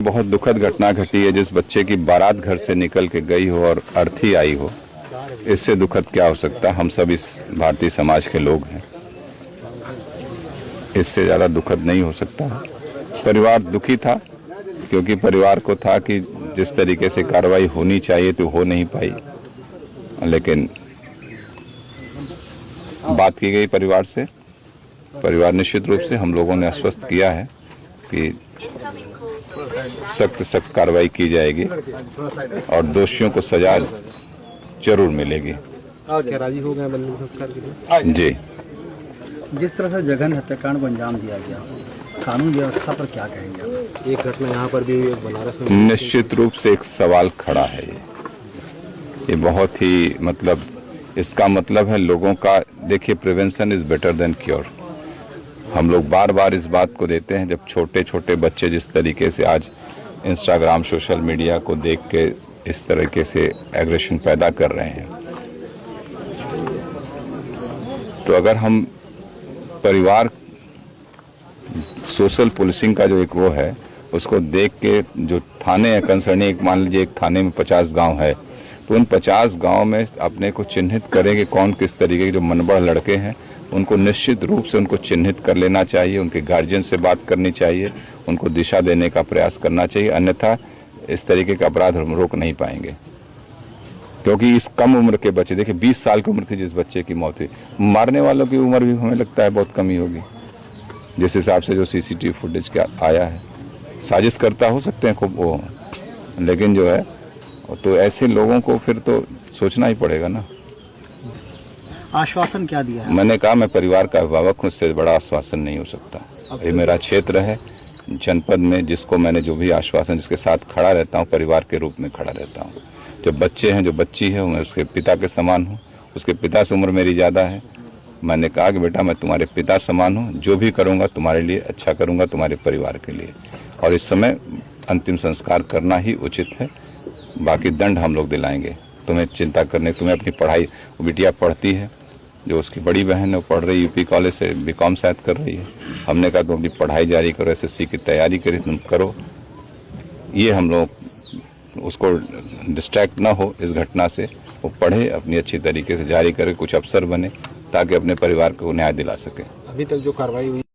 बहुत दुखद घटना घटी है। जिस बच्चे की बारात घर से निकल के गई हो और अर्थी आई हो, इससे दुखद क्या हो सकता है। हम सब इस भारतीय समाज के लोग हैं, इससे ज़्यादा दुखद नहीं हो सकता। परिवार दुखी था क्योंकि परिवार को था कि जिस तरीके से कार्रवाई होनी चाहिए तो हो नहीं पाई, लेकिन बात की गई परिवार से। परिवार निश्चित रूप से हम लोगों ने आश्वस्त किया है कि सख्त सख्त कार्रवाई की जाएगी और दोषियों को सजा जरूर मिलेगी। क्या राजी हो गए अंतिम संस्कार के लिए? जी। जिस तरह से जघन्य हत्याकांड को अंजाम दिया गया, कानून व्यवस्था पर क्या कहेंगे? एक घटना यहाँ पर भी हुई, एक बनारस में। निश्चित रूप से एक सवाल खड़ा है। ये बहुत ही इसका मतलब है लोगों का, देखिए, prevention is better than cure. हम लोग बार बार इस बात को देते हैं। जब छोटे छोटे बच्चे जिस तरीके से आज इंस्टाग्राम सोशल मीडिया को देख के इस तरीके से एग्रेशन पैदा कर रहे हैं, तो अगर हम परिवार सोशल पुलिसिंग का जो एक वो है उसको देख के, जो थाने है कंसर्न, एक मान लीजिए एक थाने में 50 गांव है, तो उन 50 गांव में अपने को चिन्हित करें कि कौन किस तरीके के जो मनबड़ लड़के हैं, उनको निश्चित रूप से उनको चिन्हित कर लेना चाहिए। उनके गार्जियन से बात करनी चाहिए, उनको दिशा देने का प्रयास करना चाहिए, अन्यथा इस तरीके का अपराध हम रोक नहीं पाएंगे। क्योंकि इस कम उम्र के बच्चे, देखिए 20 साल की उम्र थी जिस बच्चे की मौत हुई, मारने वालों की उम्र भी हमें लगता है बहुत कमी होगी जिस हिसाब से जो सीसीटीवी फुटेज का आया है। साजिश करता हो सकते हैं खूब वो, लेकिन जो है तो ऐसे लोगों को फिर तो सोचना ही पड़ेगा ना। आश्वासन क्या दिया है? मैंने कहा मैं परिवार का अभिभावक हूँ, इससे बड़ा आश्वासन नहीं हो सकता। ये मेरा क्षेत्र है जनपद में, जिसको मैंने जो भी आश्वासन, जिसके साथ खड़ा रहता हूँ, परिवार के रूप में खड़ा रहता हूँ। जो बच्चे हैं, जो बच्ची है, मैं उसके पिता के समान हूँ। उसके पिता से उम्र मेरी ज़्यादा है। मैंने कहा कि बेटा मैं तुम्हारे पिता समान हूँ, जो भी करूँगा तुम्हारे लिए अच्छा करूँगा, तुम्हारे परिवार के लिए। और इस समय अंतिम संस्कार करना ही उचित है, बाकी दंड हम लोग दिलाएंगे। तुम्हें चिंता करने, तुम्हें अपनी पढ़ाई, वो बिटिया पढ़ती है, जो उसकी बड़ी बहन है वो पढ़ रही, यूपी कॉलेज से बीकॉम शायद कर रही है। हमने कहा तुम अपनी पढ़ाई जारी करो, एसएससी की तैयारी करी तुम करो। ये हम लोग उसको डिस्ट्रैक्ट ना हो इस घटना से, वो पढ़े, अपनी अच्छी तरीके से जारी करे, कुछ अफसर बने, ताकि अपने परिवार को न्याय दिला सके। अभी तक जो कार्रवाई हुई